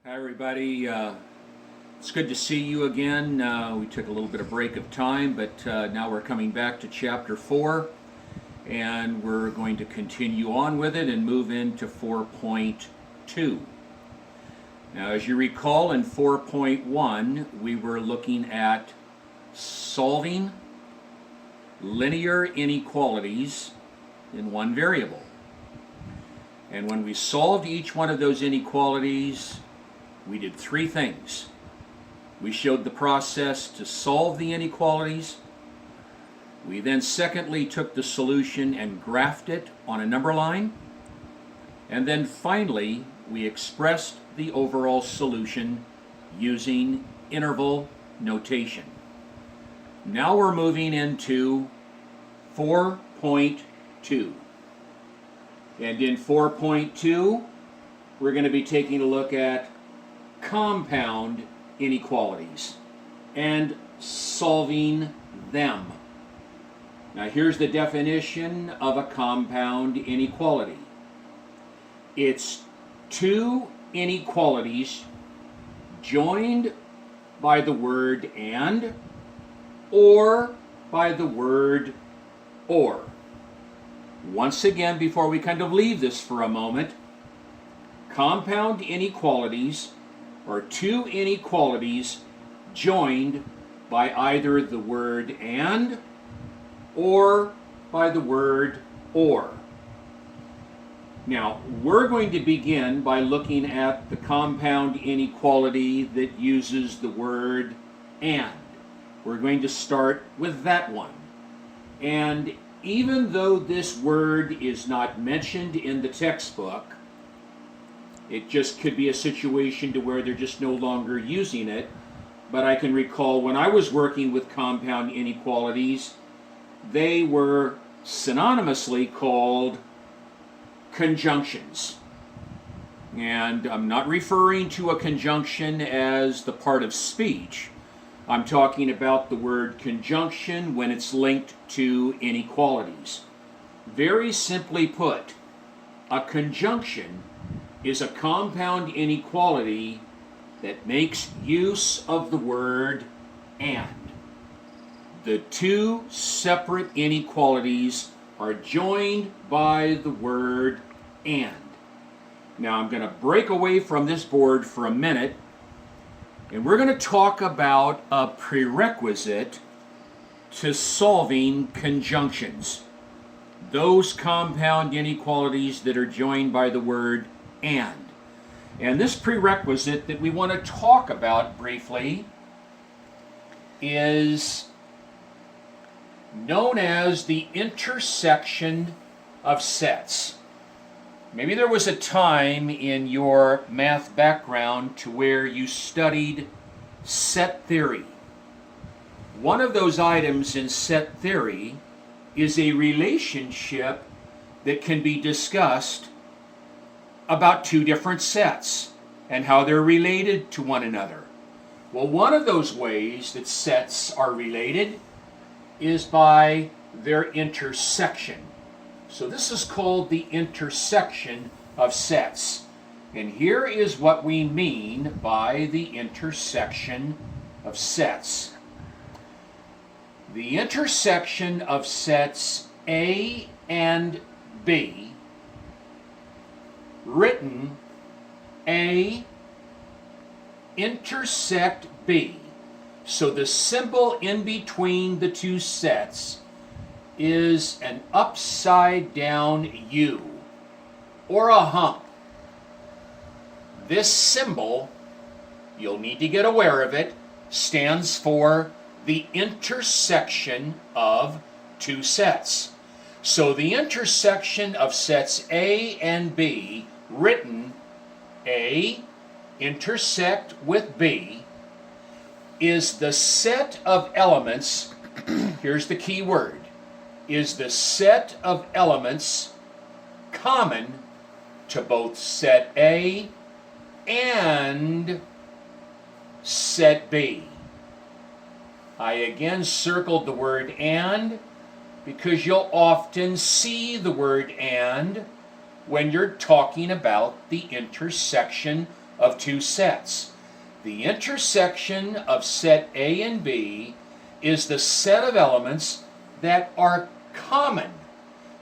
Hi, everybody. It's good to see you again. We took a little bit of break of time, but now we're coming back to Chapter 4, and we're going to continue on with it and move into 4.2. Now, as you recall, in 4.1, we were looking at solving linear inequalities in one variable. And when we solved each one of those inequalities, we did three things. We showed the process to solve the inequalities. We then secondly took the solution and graphed it on a number line. And then finally, we expressed the overall solution using interval notation. Now we're moving into 4.2. And in 4.2, we're going to be taking a look at compound inequalities and solving them. Now here's the definition of a compound inequality. It's two inequalities joined by the word and or by the word or. Once again, before we kind of leave this for a moment, compound inequalities are two inequalities joined by either the word and or by the word or. Now, we're going to begin by looking at the compound inequality that uses the word and. We're going to start with that one. And even though this word is not mentioned in the textbook, it just could be a situation to where they're just no longer using it. But I can recall when I was working with compound inequalities, they were synonymously called conjunctions. And I'm not referring to a conjunction as the part of speech. I'm talking about the word conjunction when it's linked to inequalities. Very simply put, a conjunction is a compound inequality that makes use of the word and. The two separate inequalities are joined by the word and. Now I'm going to break away from this board for a minute, and we're going to talk about a prerequisite to solving conjunctions. Those compound inequalities that are joined by the word and. And this prerequisite that we want to talk about briefly is known as the intersection of sets. Maybe there was a time in your math background to where you studied set theory. One of those items in set theory is a relationship that can be discussed about two different sets and how they're related to one another. Well, one of those ways that sets are related is by their intersection. So this is called the intersection of sets. And here is what we mean by the intersection of sets. The intersection of sets A and B, written A intersect B. So the symbol in between the two sets is an upside down U or a hump. This symbol, you'll need to get aware of it, stands for the intersection of two sets. So the intersection of sets A and B, written A intersect with B, is the set of elements, here's the key word, is the set of elements common to both set A and set B. I again circled the word and because you'll often see the word and when you're talking about the intersection of two sets. The intersection of set A and B is the set of elements that are common,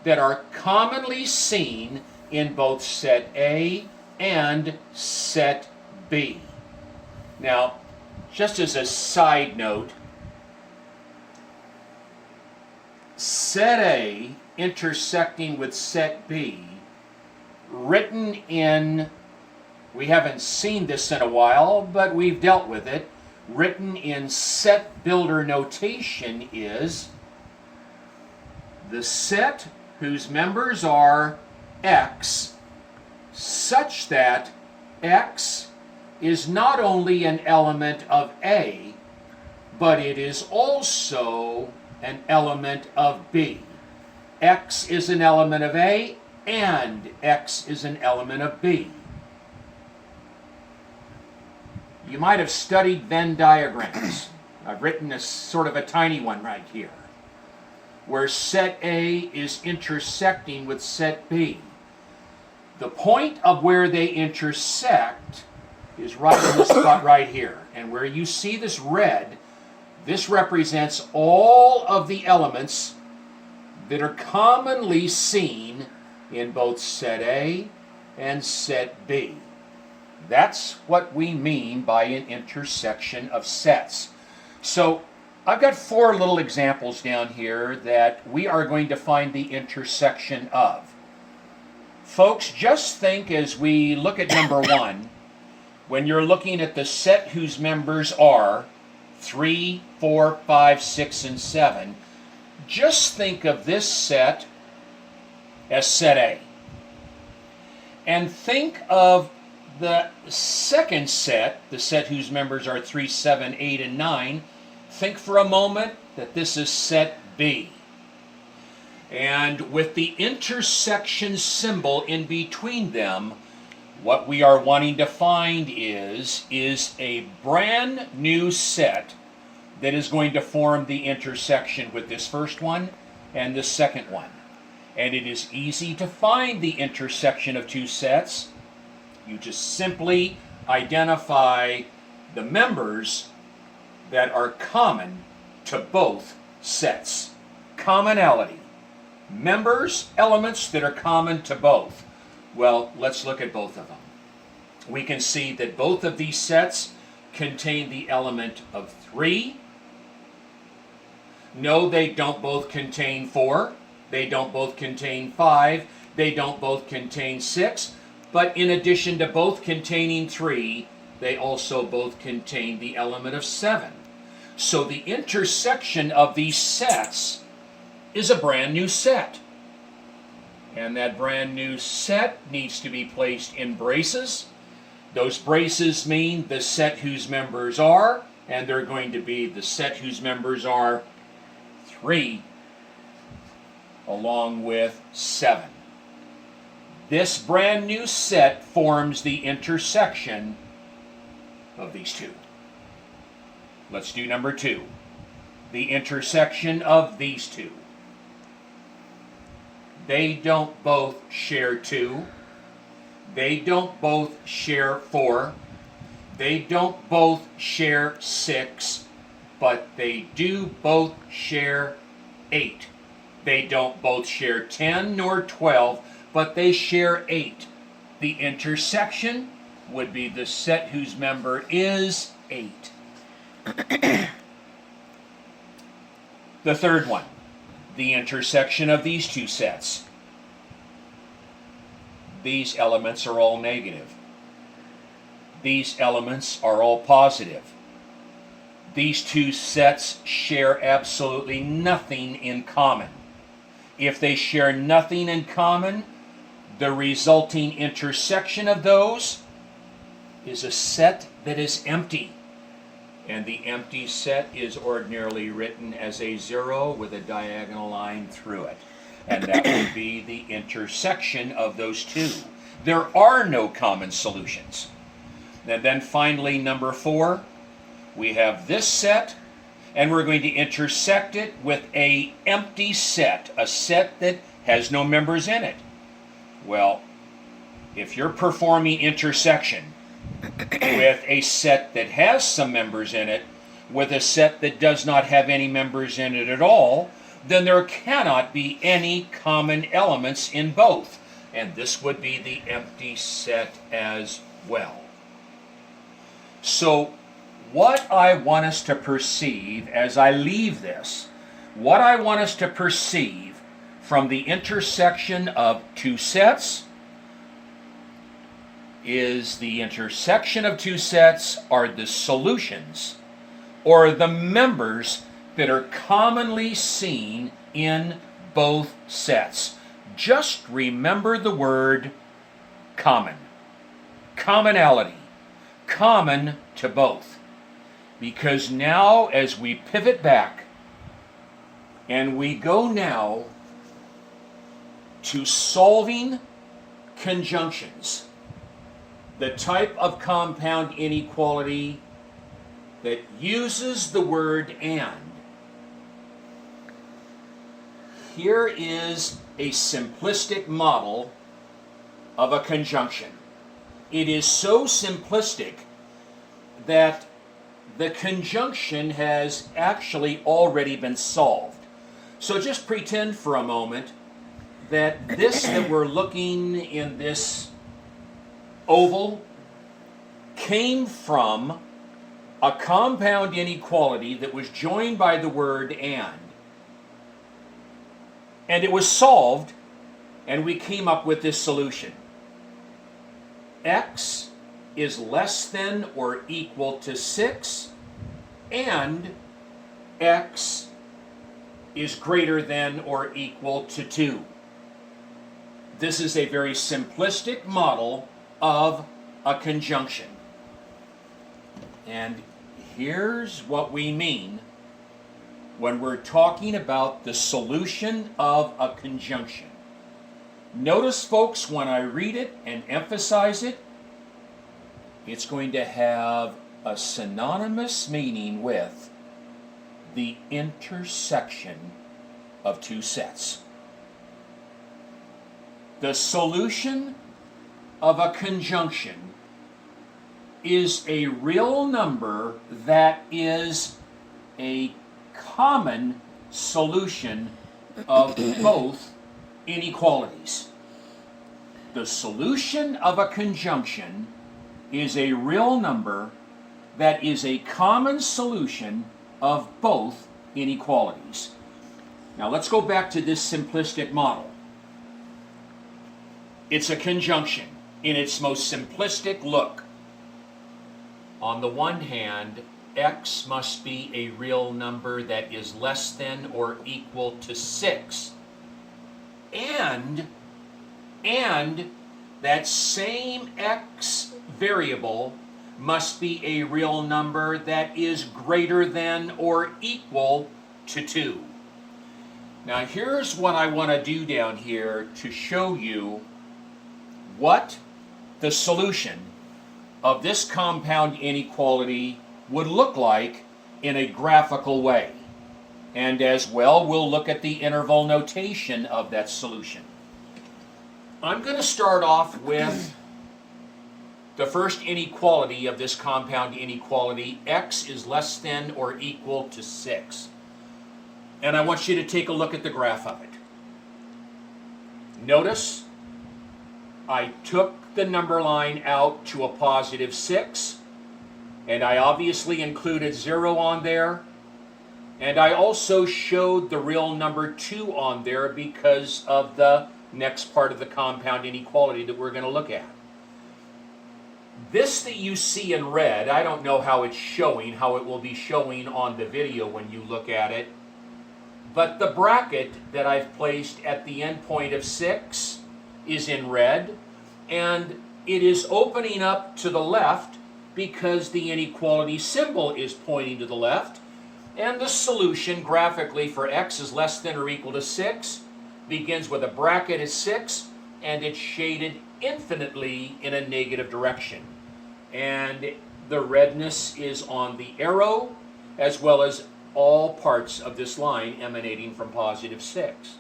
that are commonly seen in both set A and set B. Now, just as a side note, set A intersecting with set B, written in, we haven't seen this in a while, but we've dealt with it, written in set builder notation is the set whose members are X, such that X is not only an element of A, but it is also an element of B. X is an element of A, and X is an element of B. You might have studied Venn diagrams. I've written a sort of a tiny one right here, where set A is intersecting with set B. The point of where they intersect is right in this spot right here. And where you see this red, this represents all of the elements that are commonly seen in both set A and set B. That's what we mean by an intersection of sets. So I've got 4 little examples down here that we are going to find the intersection of. Folks, just think as we look at number 1, when you're looking at the set whose members are 3, 4, 5, 6, and 7, just think of this set as set A. And think of the second set, the set whose members are 3, 7, 8, and 9, think for a moment that this is set B. And with the intersection symbol in between them, what we are wanting to find is a brand new set that is going to form the intersection with this first one and the second one. And it is easy to find the intersection of two sets. You just simply identify the members that are common to both sets. Commonality. Members, elements that are common to both. Well, let's look at both of them. We can see that both of these sets contain the element of 3. No, they don't both contain 4. They don't both contain 5. They don't both contain 6. But in addition to both containing 3, they also both contain the element of 7. So the intersection of these sets is a brand new set. And that brand new set needs to be placed in braces. Those braces mean the set whose members are, and they're going to be the set whose members are 3 along with 7. This brand new set forms the intersection of these two. Let's do number 2. The intersection of these two. They don't both share 2. They don't both share 4. They don't both share 6. But they do both share 8. They don't both share 10 nor 12, but they share 8. The intersection would be the set whose member is 8. The third one, the intersection of these two sets. These elements are all negative. These elements are all positive. These two sets share absolutely nothing in common. If they share nothing in common, the resulting intersection of those is a set that is empty. And the empty set is ordinarily written as a 0 with a diagonal line through it. And that would be the intersection of those two. There are no common solutions. And then finally, number 4, we have this set, and we're going to intersect it with an empty set, a set that has no members in it. Well, if you're performing intersection, with a set that has some members in it with a set that does not have any members in it at all, then there cannot be any common elements in both. And this would be the empty set as well. So what I want us to perceive as I leave this, what I want us to perceive from the intersection of two sets is the intersection of two sets are the solutions or the members that are commonly seen in both sets. Just remember the word common. Commonality. Common to both. Because now as we pivot back and we go now to solving conjunctions, the type of compound inequality that uses the word and. Here is a simplistic model of a conjunction. It is so simplistic that the conjunction has actually already been solved. So just pretend for a moment that this that we're looking in this oval came from a compound inequality that was joined by the word and. And it was solved, and we came up with this solution. X is less than or equal to 6, and X is greater than or equal to 2. This is a very simplistic model of a conjunction. And here's what we mean when we're talking about the solution of a conjunction. Notice, folks, when I read it and emphasize it, it's going to have a synonymous meaning with the intersection of two sets. The solution of a conjunction is a real number that is a common solution of both inequalities. The solution of a conjunction is a real number that is a common solution of both inequalities. Now let's go back to this simplistic model. It's a conjunction in its most simplistic look. On the one hand, X must be a real number that is less than or equal to 6. And that same X variable must be a real number that is greater than or equal to 2. Now here's what I want to do down here to show you what the solution of this compound inequality would look like in a graphical way. And as well, we'll look at the interval notation of that solution. I'm going to start off with the first inequality of this compound inequality. X is less than or equal to 6. And I want you to take a look at the graph of it. Notice I took the number line out to a positive 6, and I obviously included 0 on there, and I also showed the real number 2 on there because of the next part of the compound inequality that we're going to look at. This that you see in red, I don't know how it's showing, how it will be showing on the video when you look at it, but the bracket that I've placed at the end point of 6 is in red, and it is opening up to the left because the inequality symbol is pointing to the left, and the solution graphically for X is less than or equal to 6 begins with a bracket at 6, and it's shaded infinitely in a negative direction. And the redness is on the arrow, as well as all parts of this line emanating from positive 6.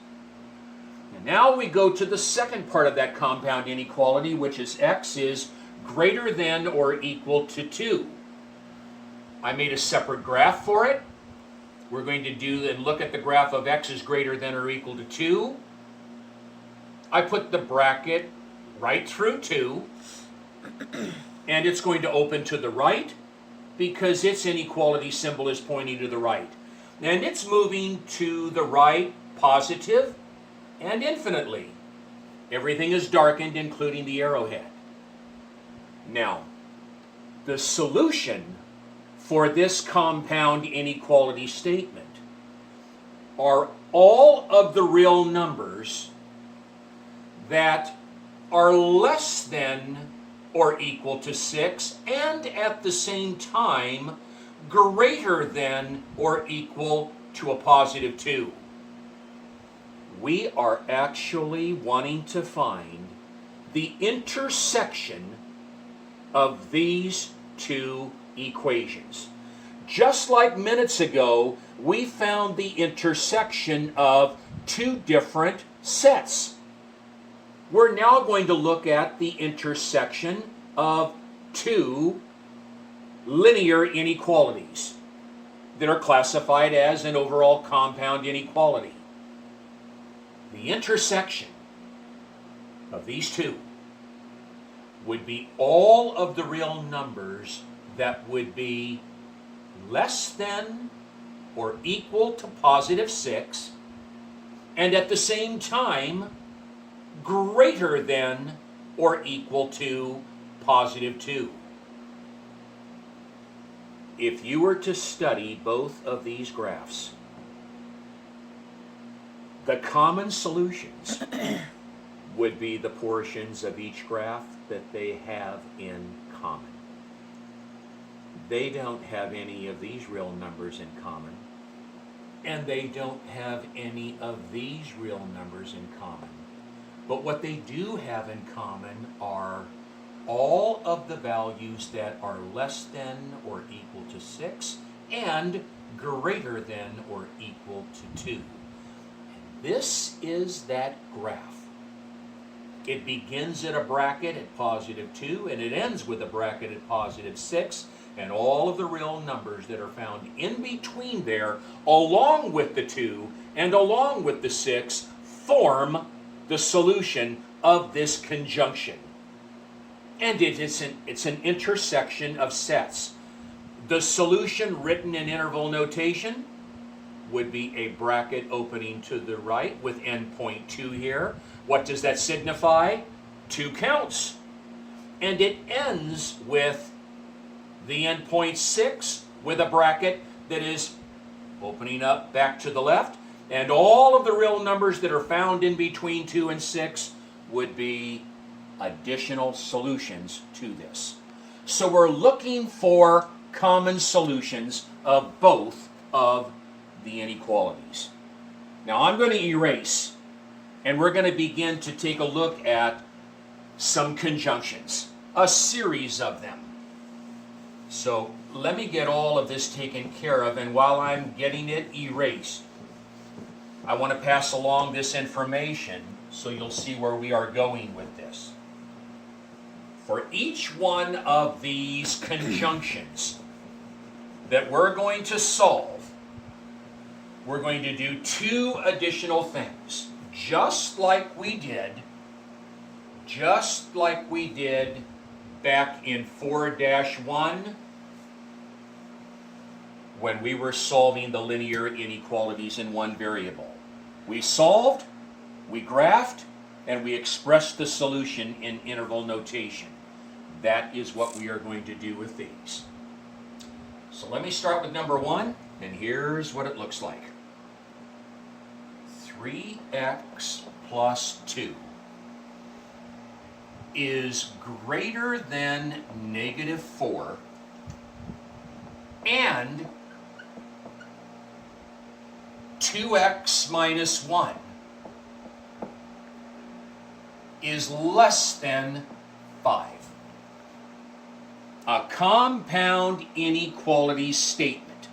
And now we go to the second part of that compound inequality, which is X is greater than or equal to 2. I made a separate graph for it. We're going to do and look at the graph of x is greater than or equal to 2. I put the bracket right through 2, and it's going to open to the right because its inequality symbol is pointing to the right. And it's moving to the right positive and infinitely. Everything is darkened, including the arrowhead. Now, the solution for this compound inequality statement are all of the real numbers that are less than or equal to 6 and at the same time greater than or equal to a positive 2. We are actually wanting to find the intersection of these two equations. Just like minutes ago, we found the intersection of two different sets. We're now going to look at the intersection of two linear inequalities that are classified as an overall compound inequality. The intersection of these two would be all of the real numbers that would be less than or equal to positive 6 and at the same time greater than or equal to positive 2. If you were to study both of these graphs, the common solutions would be the portions of each graph that they have in common. They don't have any of these real numbers in common, and they don't have any of these real numbers in common. But what they do have in common are all of the values that are less than or equal to 6 and greater than or equal to 2. And this is that graph. It begins at a bracket at positive 2 and it ends with a bracket at positive 6, and all of the real numbers that are found in between there, along with the 2 and along with the 6, form the solution of this conjunction. And it's an intersection of sets. The solution written in interval notation would be a bracket opening to the right with endpoint 2 here. What does that signify? 2 counts. And it ends with the endpoint 6 with a bracket that is opening up back to the left. And all of the real numbers that are found in between 2 and 6 would be additional solutions to this. So we're looking for common solutions of both of the inequalities. Now I'm going to erase, and we're going to begin to take a look at some conjunctions, a series of them. So let me get all of this taken care of, and while I'm getting it erased, I want to pass along this information so you'll see where we are going with this. For each one of these conjunctions that we're going to solve, we're going to do 2 additional things, just like we did back in 4-1 when we were solving the linear inequalities in one variable. We solved, we graphed, and we expressed the solution in interval notation. That is what we are going to do with these. So let me start with number 1, and here's what it looks like. 3x plus 2 is greater than -4 and 2x minus 1 is less than 5. A compound inequality statement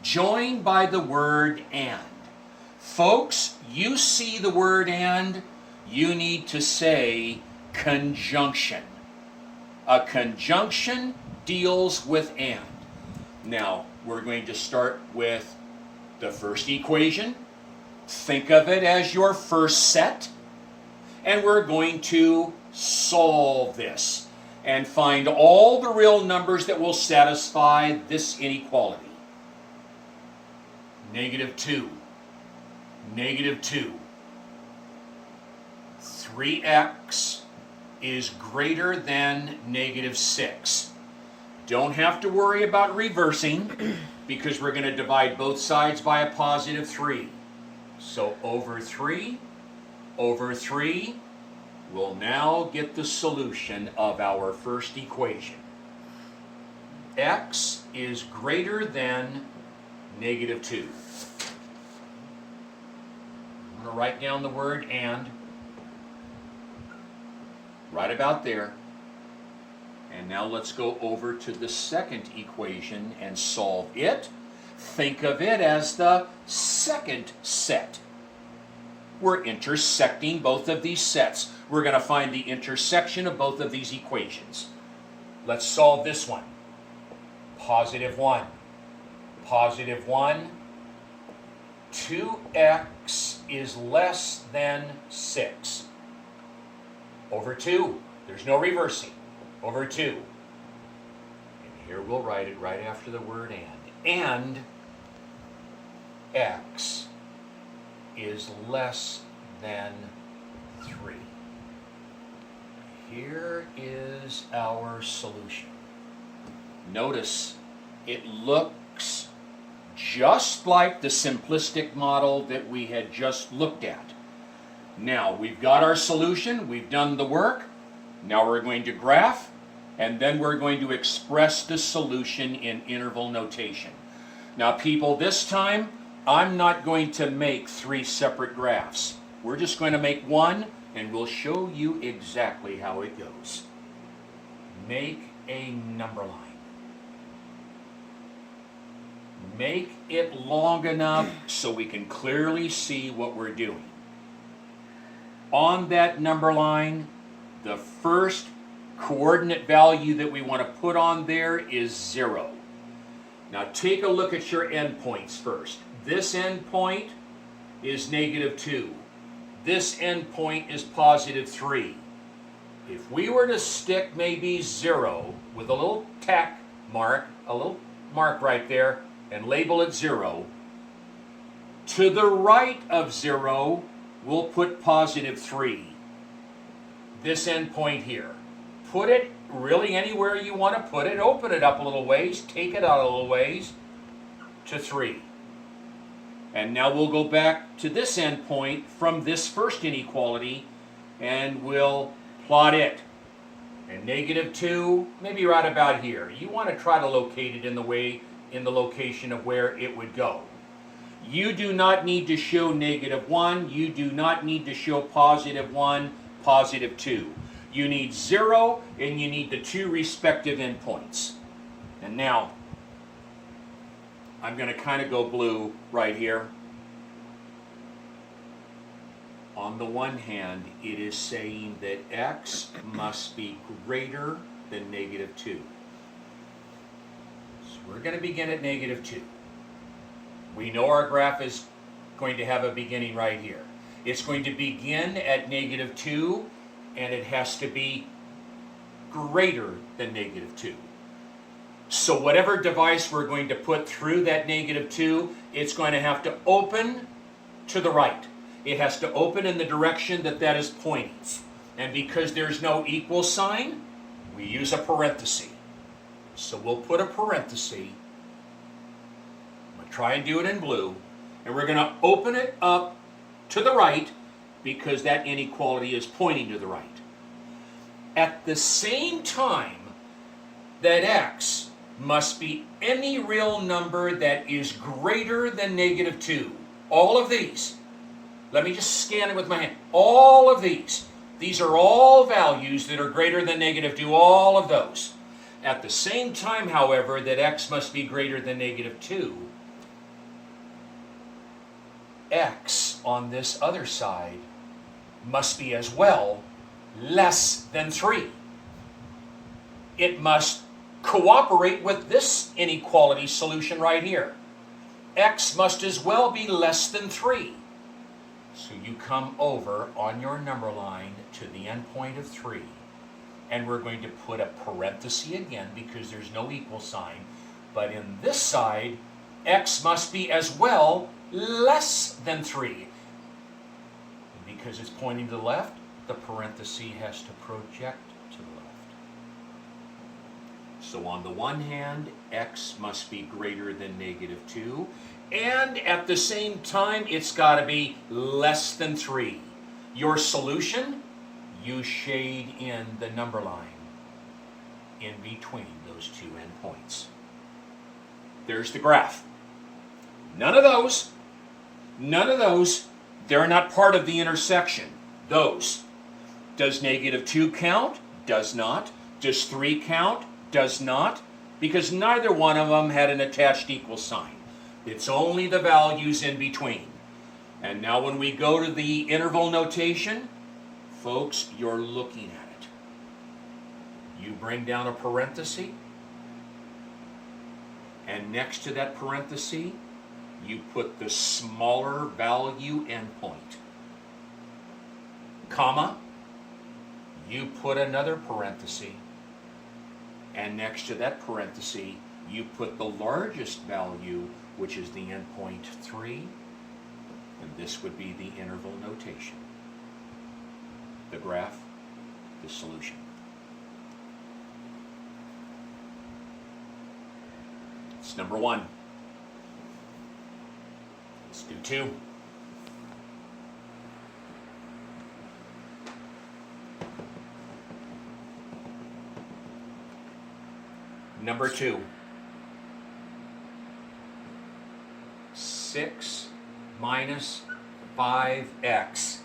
joined by the word and. Folks, you see the word and, you need to say conjunction. A conjunction deals with and. Now, we're going to start with the first equation. Think of it as your first set. And we're going to solve this and find all the real numbers that will satisfy this inequality. -2, -2. 3x is greater than -6. Don't have to worry about reversing because we're going to divide both sides by a +3. So over 3 we'll now get the solution of our first equation. X is greater than -2. I'm going to write down the word and right about there. And now let's go over to the second equation and solve it. Think of it as the second set. We're intersecting both of these sets. We're going to find the intersection of both of these equations. Let's solve this one. +1. +1. 2x is less than 6. Over 2. There's no reversing. Over 2. And here we'll write it right after the word and. And x is less than 3. Here is our solution. Notice it looks just like the simplistic model that we had just looked at. Now we've got our solution, we've done the work. Now we're going to graph, and then we're going to express the solution in interval notation. Now people, this time I'm not going to make 3 separate graphs. We're just going to make one, and we'll show you exactly how it goes. Make a number line. Make it long enough so we can clearly see what we're doing. On that number line, the first coordinate value that we want to put on there is 0. Now take a look at your endpoints first. This endpoint is -2. This endpoint is +3. If we were to stick maybe 0 with a little tack mark, a little mark right there, and label it 0, to the right of 0, we'll put +3. This endpoint here. Put it really anywhere you want to put it. Open it up a little ways. Take it out a little ways to 3. And now we'll go back to this endpoint from this first inequality, and we'll plot it. And -2, maybe right about here. You want to try to locate it in the location of where it would go. You do not need to show -1. You do not need to show +1, +2. You need 0, and you need the 2 respective endpoints. And now, I'm going to kind of go blue right here. On the one hand, it is saying that x must be greater than -2. So we're going to begin at -2. We know our graph is going to have a beginning right here. It's going to begin at -2, and it has to be greater than -2. So whatever device we're going to put through that -2, it's going to have to open to the right. It has to open in the direction that that is pointing. And because there's no equal sign, we use a parenthesis. So we'll put a parenthesis. I'm going to try and do it in blue. And we're going to open it up to the right because that inequality is pointing to the right. At the same time that x must be any real number that is greater than -2. All of these. Let me just scan it with my hand. All of these. These are all values that are greater than -2. All of those. At the same time, however, that x must be greater than -2, x on this other side must be as well less than 3. it must cooperate with this inequality solution right here. X must as well be less than 3. So you come over on your number line to the endpoint of 3. And we're going to put a parenthesis again because there's no equal sign. But in this side, X must be as well less than 3. And because it's pointing to the left, the parenthesis has to project to the left. So on the one hand, X must be greater than -2. And at the same time, it's got to be less than 3. Your solution, you shade in the number line in between those two endpoints. There's the graph. None of those, they're not part of the intersection. Those. Does -2 count? Does not. Does 3 count? Does not. Because neither one of them had an attached equal sign. It's only the values in between. And now when we go to the interval notation, folks, you're looking at it. You bring down a parenthesis, and next to that parenthesis, you put the smaller value endpoint. Comma, you put another parenthesis, and next to that parenthesis, you put the largest value, which is the endpoint 3, and this would be the interval notation. The graph, the solution. It's number 1. Let's do 2. Number 2. 6 minus 5x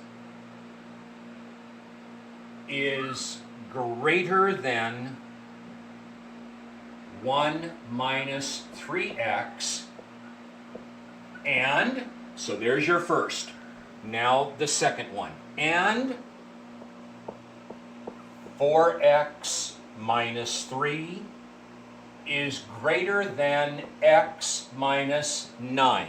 is greater than 1 minus 3x, and, so there's your first. Now the second one. And 4x minus 3 is greater than x minus 9.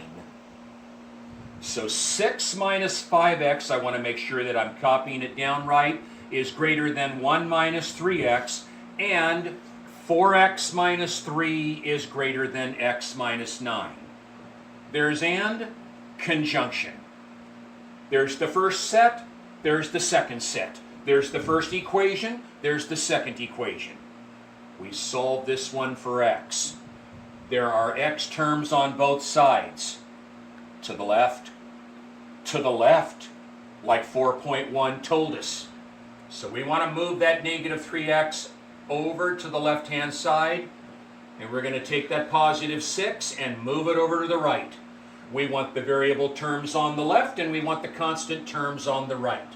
So 6 minus 5x, I want to make sure that I'm copying it down right, is greater than 1 minus 3x, and 4x minus 3 is greater than x minus 9. There's and, conjunction. There's the first set, there's the second set. There's the first equation, there's the second equation. We solve this one for x. There are x terms on both sides. To the left, like 4.1 told us. So we want to move that -3x over to the left-hand side, and we're going to take that +6 and move it over to the right. We want the variable terms on the left, and we want the constant terms on the right.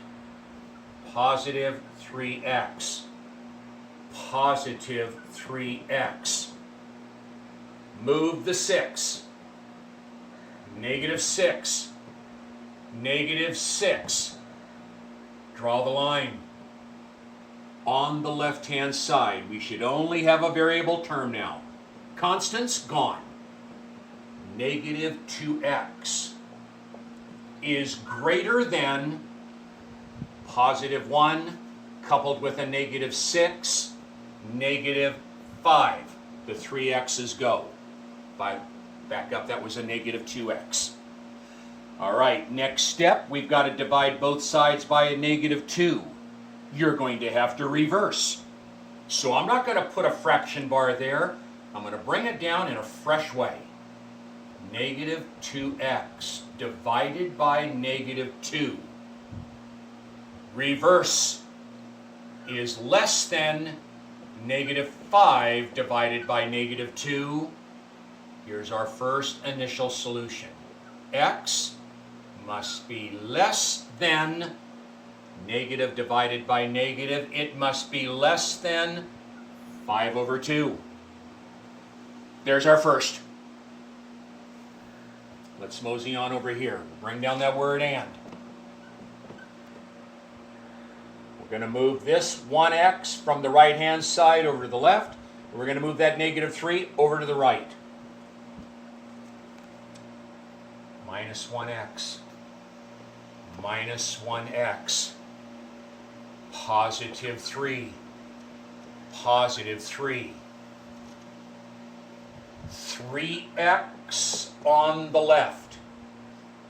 +3x. +3x. Move the 6. -6. -6. Draw the line. On the left-hand side, we should only have a variable term now. Constants, gone. -2x is greater than +1 coupled with a -6, -5. The 3 x's go. Back up, that was a -2x. All right, next step, we've got to divide both sides by a -2. You're going to have to reverse. So I'm not going to put a fraction bar there. I'm going to bring it down in a fresh way. -2x divided by -2. Reverse is less than -5 divided by -2. Here's our first initial solution. X must be less than negative divided by negative. It must be less than 5/2. There's our first. Let's mosey on over here. Bring down that word and. We're going to move this 1x from the right-hand side over to the left. And we're going to move that negative 3 over to the right. Minus 1x. Minus 1x. Positive 3. Positive 3. 3x on the left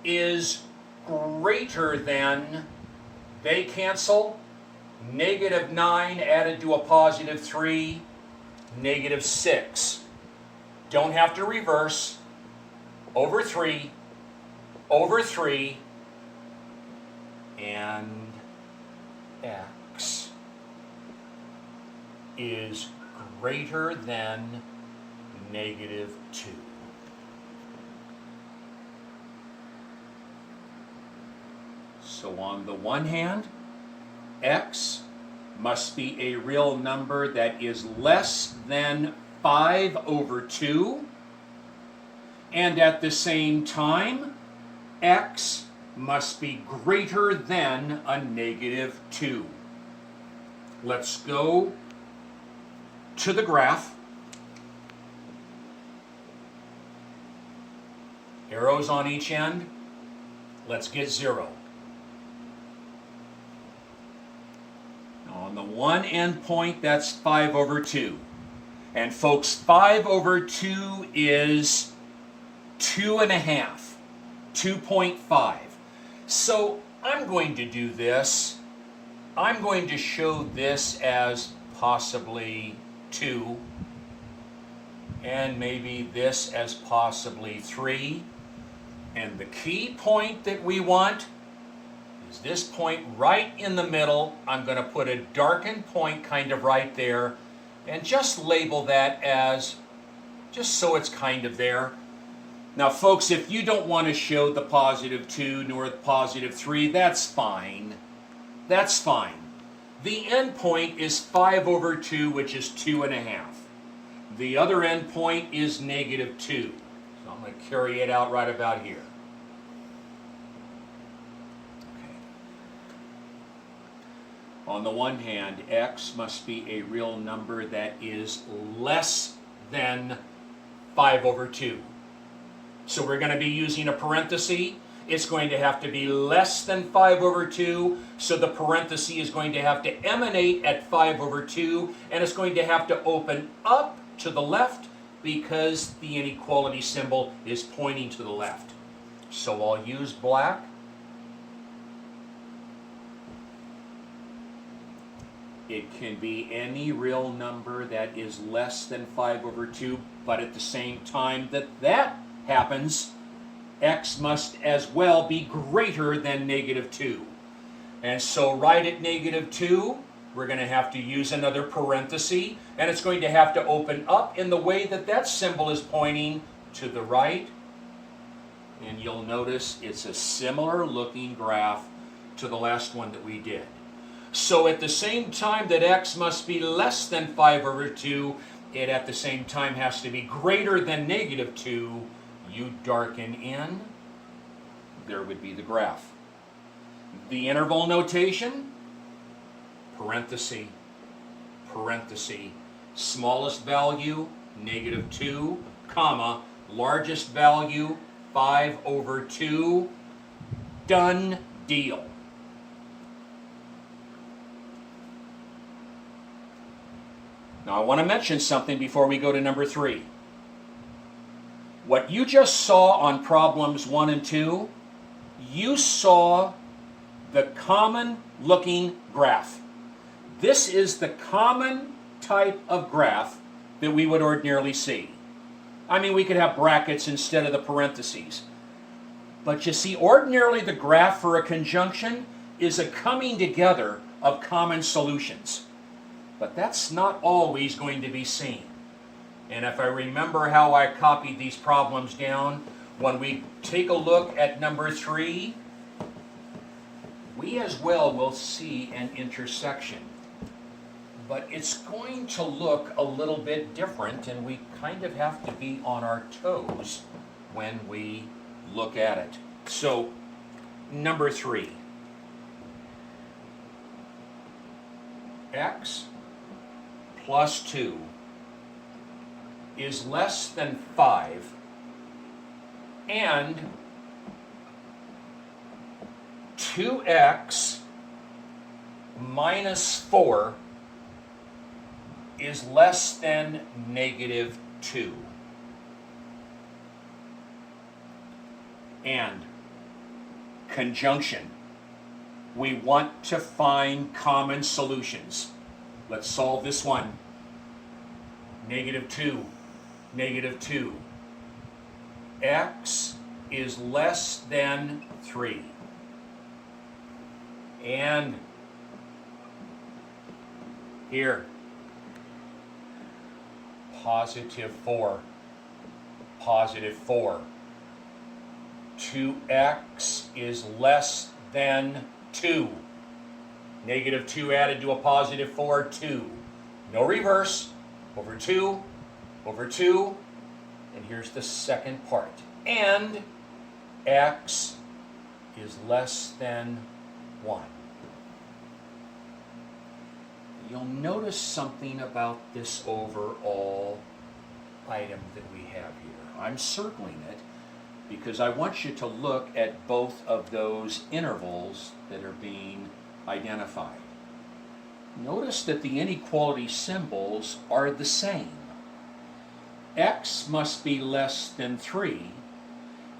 is greater than, they cancel, negative 9 added to a positive 3, negative 6. Don't have to reverse. Over 3, and x is greater than negative 2. So on the one hand, x must be a real number that is less than 5 over 2, and at the same time, x must be greater than a negative 2. Let's go to the graph. Arrows on each end. Let's get 0. Now on the one end point, that's 5 over 2. And folks, 5 over 2 is 2.5, 2.5. So I'm going to do this. I'm going to show this as possibly 2, and maybe this as possibly 3. And the key point that we want is this point right in the middle. I'm going to put a darkened point kind of right there, and just label that as, just so it's kind of there. Now folks, if you don't want to show the positive 2 nor the positive 3, that's fine. That's fine. The end point is 5 over 2, which is 2.5. The other end point is negative 2. So I'm going to carry it out right about here. Okay. On the one hand, x must be a real number that is less than 5 over 2. So we're going to be using a parenthesis. It's going to have to be less than 5 over 2, so the parenthesis is going to have to emanate at 5 over 2, and it's going to have to open up to the left because the inequality symbol is pointing to the left. So I'll use black. It can be any real number that is less than 5 over 2, but at the same time that happens, x must as well be greater than negative 2. And so right at negative 2, we're going to have to use another parenthesis, and it's going to have to open up in the way that that symbol is pointing to the right. And you'll notice it's a similar looking graph to the last one that we did. So at the same time that x must be less than 5 over 2, it at the same time has to be greater than negative 2. You darken in, there would be the graph. The interval notation, parenthesis, parenthesis, smallest value, negative 2, comma, largest value, 5 over 2, done deal. Now I want to mention something before we go to number 3. What you just saw on problems 1 and 2, you saw the common looking graph. This is the common type of graph that we would ordinarily see. I mean, we could have brackets instead of the parentheses. But you see, ordinarily the graph for a conjunction is a coming together of common solutions. But that's not always going to be seen. And if I remember how I copied these problems down, when we take a look at number 3, we as well will see an intersection. But it's going to look a little bit different, and we kind of have to be on our toes when we look at it. So, number 3. x plus 2 is less than 5, and 2x minus 4 is less than negative 2. And conjunction. We want to find common solutions. Let's solve this one. Negative 2, negative 2. X is less than 3. And here, positive 4, positive 4. 2x is less than 2. Negative 2 added to a positive 4, 2. No reverse. Over 2, over 2. And here's the second part. And x is less than 1. You'll notice something about this overall item that we have here. I'm circling it because I want you to look at both of those intervals that are being identified. Notice that the inequality symbols are the same. X must be less than 3,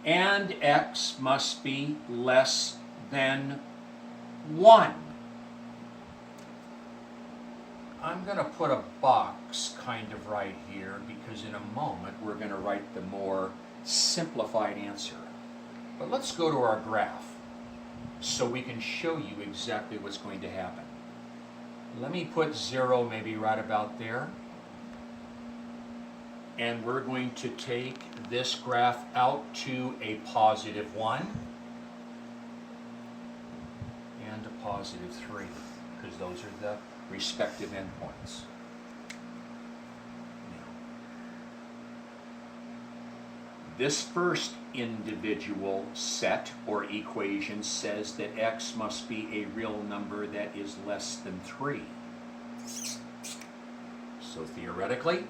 and x must be less than 1. I'm going to put a box kind of right here because in a moment we're going to write the more simplified answer. But let's go to our graph so we can show you exactly what's going to happen. Let me put 0 maybe right about there. And we're going to take this graph out to a positive 1 and a positive 3 because those are the respective endpoints. This first individual set or equation says that x must be a real number that is less than 3. So theoretically,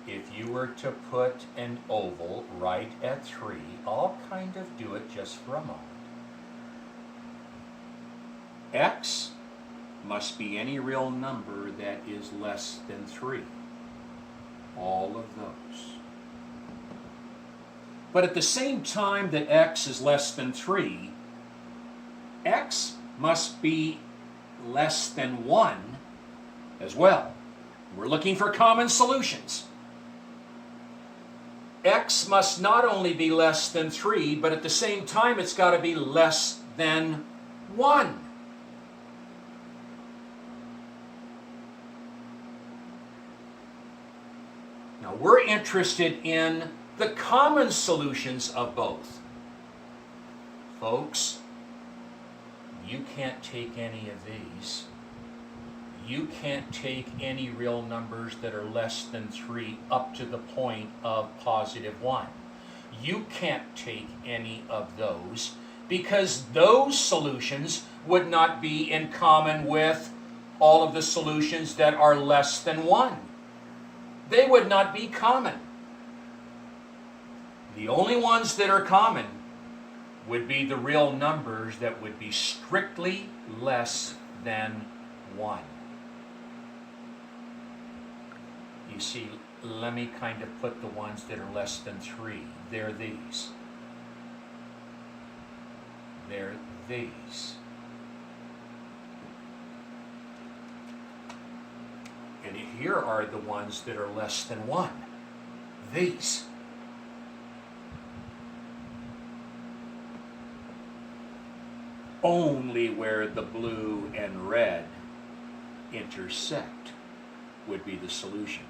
if you were to put an oval right at 3, I'll kind of do it just for a moment. X must be any real number that is less than 3. All of those. But at the same time that x is less than 3, x must be less than 1 as well. We're looking for common solutions. X must not only be less than 3, but at the same time it's got to be less than 1. Now we're interested in the common solutions of both. Folks, you can't take any of these. You can't take any real numbers that are less than 3 up to the point of positive 1. You can't take any of those because those solutions would not be in common with all of the solutions that are less than 1. They would not be common. The only ones that are common would be the real numbers that would be strictly less than 1. You see, let me kind of put the ones that are less than 3. They're these. They're these. And here are the ones that are less than 1. These. Only where the blue and red intersect would be the solution.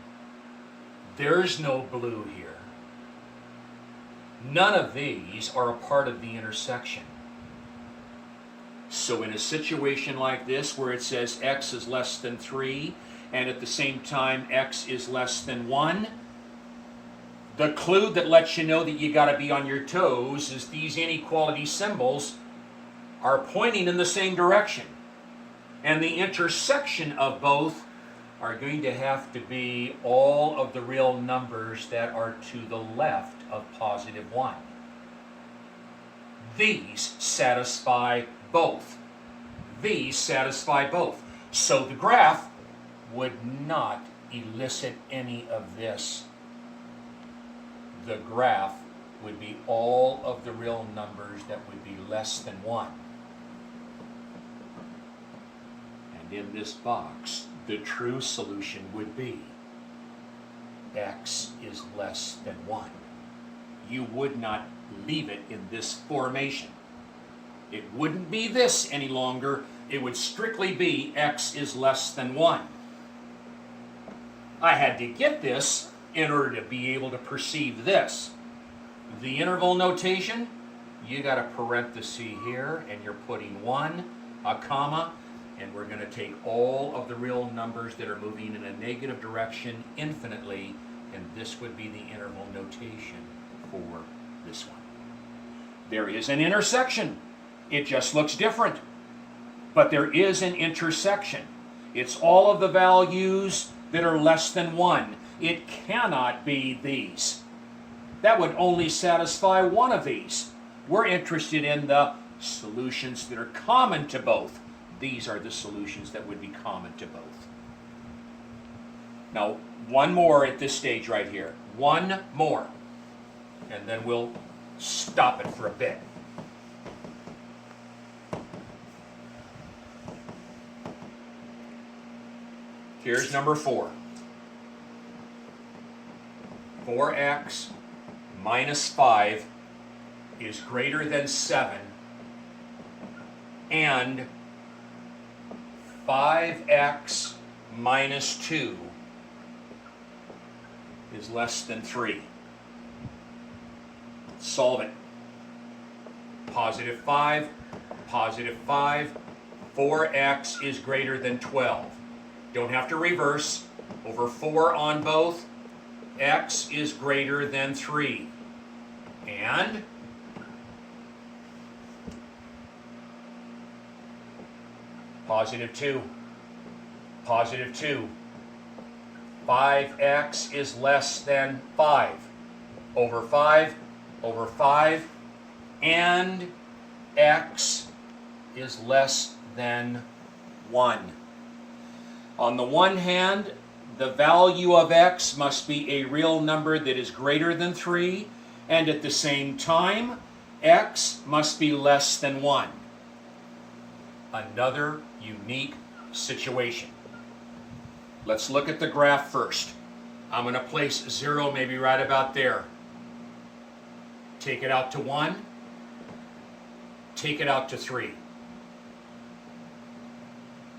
There's no blue here. None of these are a part of the intersection. So in a situation like this where it says x is less than 3 and at the same time x is less than 1, the clue that lets you know that you got to be on your toes is these inequality symbols are pointing in the same direction. And the intersection of both are going to have to be all of the real numbers that are to the left of positive 1. These satisfy both. These satisfy both. So the graph would not elicit any of this. The graph would be all of the real numbers that would be less than 1. And in this box, the true solution would be x is less than 1. You would not leave it in this formation. It wouldn't be this any longer. It would strictly be x is less than 1. I had to get this in order to be able to perceive this. The interval notation, you got a parenthesis here, and you're putting 1, a comma, and we're going to take all of the real numbers that are moving in a negative direction infinitely, and this would be the interval notation for this one. There is an intersection. It just looks different. But there is an intersection. It's all of the values that are less than 1. It cannot be these. That would only satisfy one of these. We're interested in the solutions that are common to both. These are the solutions that would be common to both. Now, one more at this stage right here. One more. And then we'll stop it for a bit. Here's number 4. 4x minus 5 is greater than 7, and 5x minus 2 is less than 3. Solve it. Positive 5, 4x is greater than 12. Don't have to reverse. Over 4 on both, x is greater than 3. And positive 2. 5x is less than 5. Over 5, and x is less than 1. On the one hand, the value of x must be a real number that is greater than 3, and at the same time, x must be less than 1. Another unique situation. Let's look at the graph first. I'm going to place 0 maybe right about there. Take it out to 1. Take it out to 3.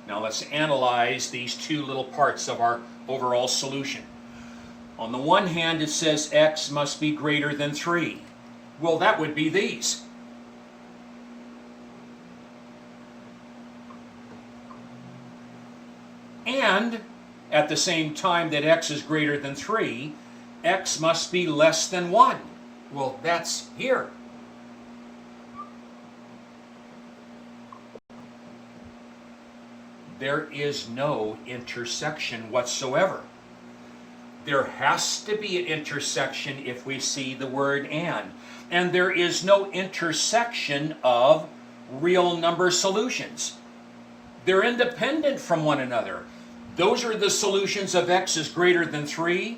Now let's analyze these two little parts of our overall solution. On the one hand, it says x must be greater than 3. Well, that would be these. And at the same time that x is greater than 3, x must be less than 1. Well, that's here. There is no intersection whatsoever. There has to be an intersection if we see the word and there is no intersection of real number solutions. They're independent from one another. Those are the solutions of x is greater than 3.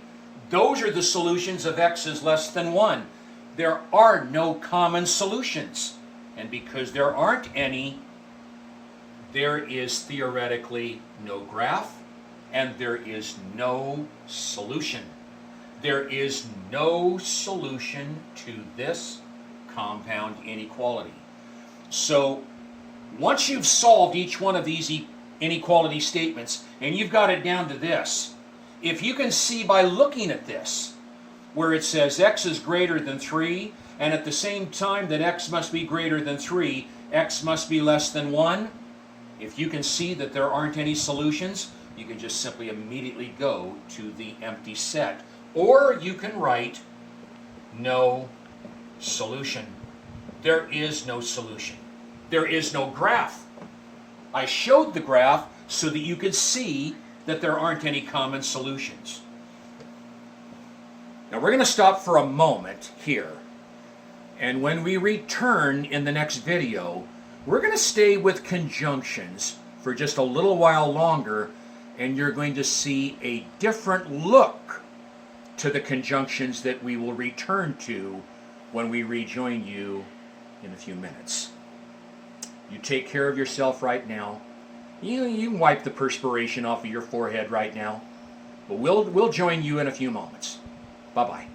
Those are the solutions of x is less than 1. There are no common solutions. And because there aren't any, there is theoretically no graph, and there is no solution. There is no solution to this compound inequality. So, once you've solved each one of these inequality statements, and you've got it down to this, if you can see by looking at this, where it says x is greater than 3, and at the same time that x must be greater than 3, x must be less than 1, if you can see that there aren't any solutions, you can just simply immediately go to the empty set. Or you can write no solution. There is no solution. There is no graph. I showed the graph so that you could see that there aren't any common solutions. Now we're going to stop for a moment here. And when we return in the next video, we're going to stay with conjunctions for just a little while longer, and you're going to see a different look to the conjunctions that we will return to when we rejoin you in a few minutes. You take care of yourself right now. You can wipe the perspiration off of your forehead right now. But we'll join you in a few moments. Bye-bye.